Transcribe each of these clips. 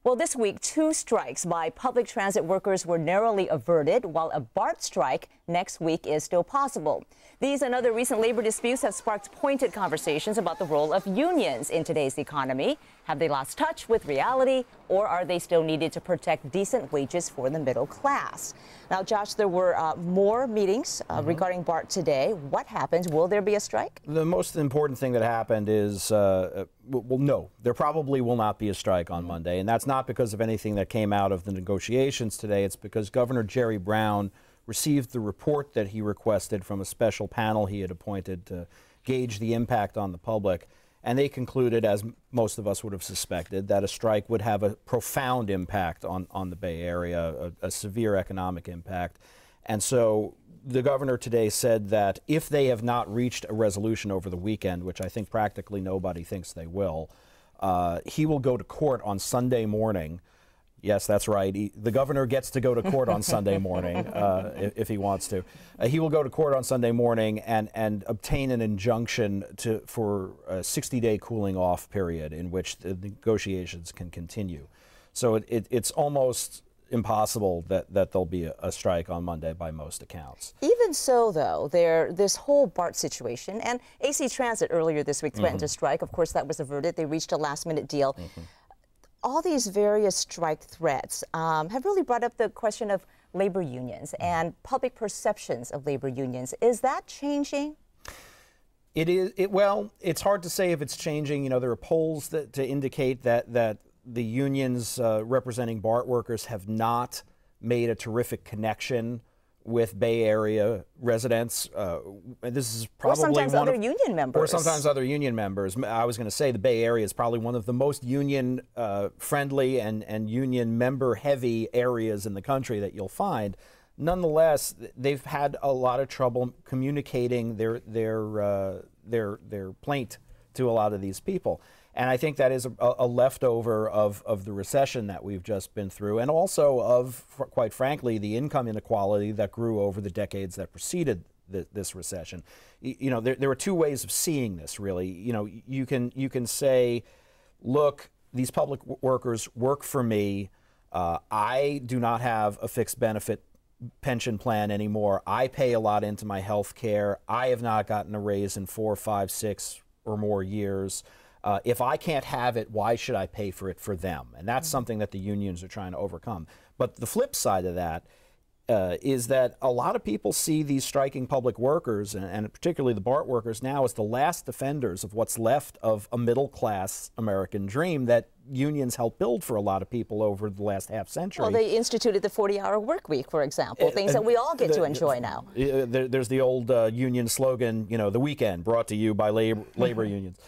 Well, this week, 2 strikes by public transit workers were narrowly averted, while a BART strike next week is still possible. These and other recent labor disputes have sparked pointed conversations about the role of unions in today's economy. Have they lost touch with reality, or are they still needed to protect decent wages for the middle class? Now, Josh, there were more meetings regarding BART today. What happens? Will there be a strike? The most important thing that happened is, well, no, there probably will not be a strike on Monday. And that's not because of anything that came out of the negotiations today. It's because Governor Jerry Brown received the report that he requested from a special panel he had appointed to gauge the impact on the public. And they concluded, as most of us would have suspected, that a strike would have a profound impact on the Bay Area, a severe economic impact. And so the governor today said that if they have not reached a resolution over the weekend, which I think practically nobody thinks they will, he will go to court on Sunday morning. Yes, that's right. The governor gets to go to court on Sunday morning if he wants to. He will go to court on Sunday morning and obtain an injunction for a 60-day cooling off period in which the negotiations can continue. So it's almost impossible that there'll be a strike on Monday by most accounts. Even so, though, this whole BART situation, and AC Transit earlier this week threatened to strike. Of course, that was averted. They reached a last-minute deal. All these various strike threats have really brought up the question of labor unions and public perceptions of labor unions. Is that changing? It is. Well, it's hard to say if it's changing. You know, there are polls to indicate that the unions representing BART workers have not made a terrific connection with Bay Area residents. This is probably or sometimes other union members. Or sometimes other union members. I was going to say the Bay Area is probably one of the most union friendly and union member heavy areas in the country that you'll find. Nonetheless, they've had a lot of trouble communicating their plaint to a lot of these people. And I think that is a leftover of the recession that we've just been through, and also of, quite frankly, the income inequality that grew over the decades that preceded this recession. You know, there are 2 ways of seeing this, really. You know, you can say, look, these public workers work for me. I do not have a fixed benefit pension plan anymore. I pay a lot into my health care. I have not gotten a raise in 4, 5, 6 or more years. If I can't have it, why should I pay for it for them? And that's something that the unions are trying to overcome. But the flip side of that is that a lot of people see these striking public workers, and particularly the BART workers now, as the last defenders of what's left of a middle-class American dream that unions helped build for a lot of people over the last half-century. Well, they instituted the 40-hour work week, for example, things that we all get to enjoy now. There's the old union slogan, you know, the weekend brought to you by labor unions.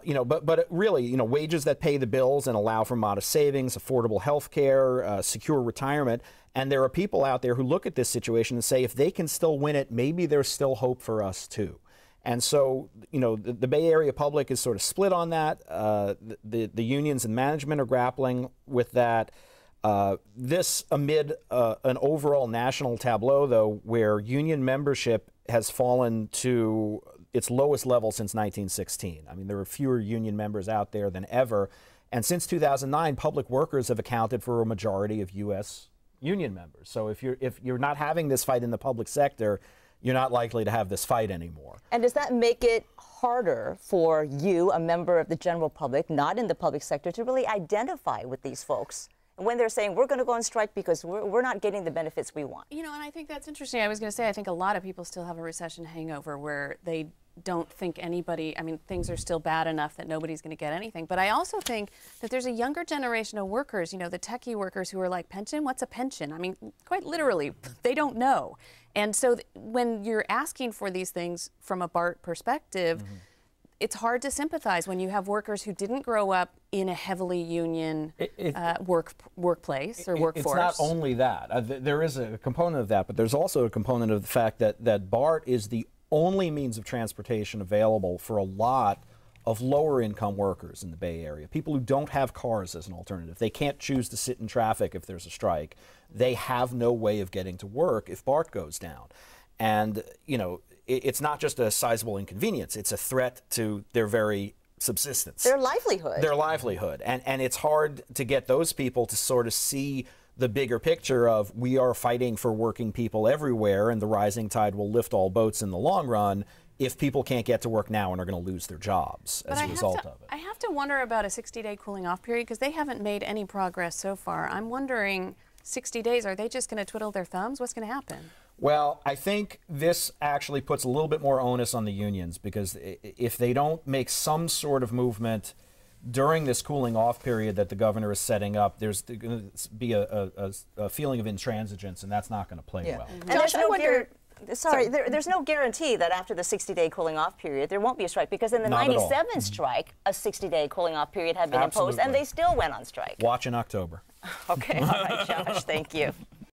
You know, but really, you know, wages that pay the bills and allow for modest savings, affordable health care, secure retirement. And there are people out there who look at this situation and say, if they can still win it, maybe there's still hope for us too. And so, you know, the Bay Area public is sort of split on that. The unions and management are grappling with that. This amid an overall national tableau, though, where union membership has fallen to its lowest level since 1916. I mean, there are fewer union members out there than ever. And since 2009, public workers have accounted for a majority of U.S. union members. So if you're not having this fight in the public sector, you're not likely to have this fight anymore. And does that make it harder for you, a member of the general public, not in the public sector, to really identify with these folks when they're saying we're going to go on strike because we're not getting the benefits we want? You know, and I think that's interesting. I was going to say, I think a lot of people still have a recession hangover where they don't think anybody, I mean, things are still bad enough that nobody's going to get anything. But I also think that there's a younger generation of workers, you know, the techie workers who are like, pension? What's a pension? I mean, quite literally, they don't know. And so when you're asking for these things from a BART perspective, it's hard to sympathize when you have workers who didn't grow up in a heavily union workplace or workforce. It's not only that. There is a component of that, but there's also a component of the fact that BART is the only means of transportation available for a lot of lower income workers in the Bay Area, people who don't have cars as an alternative. They can't choose to sit in traffic if there's a strike. They have no way of getting to work if BART goes down. And, you know, it's not just a sizable inconvenience, it's a threat to their very subsistence. Their livelihood. Their livelihood. And it's hard to get those people to sort of see the bigger picture of we are fighting for working people everywhere, and the rising tide will lift all boats in the long run if people can't get to work now and are going to lose their jobs as a result of it. I have to wonder about a 60-day cooling off period because they haven't made any progress so far. I'm wondering, 60 days, are they just going to twiddle their thumbs? What's going to happen? Well, I think this actually puts a little bit more onus on the unions, because if they don't make some sort of movement during this cooling off period that the governor is setting up, there's going to be a feeling of intransigence, and that's not going to play well. And there's there's no guarantee that after the 60-day cooling off period there won't be a strike, because in the 97 strike, a 60-day cooling off period had been imposed, and they still went on strike. Watch in October. Okay, all right, Josh, thank you.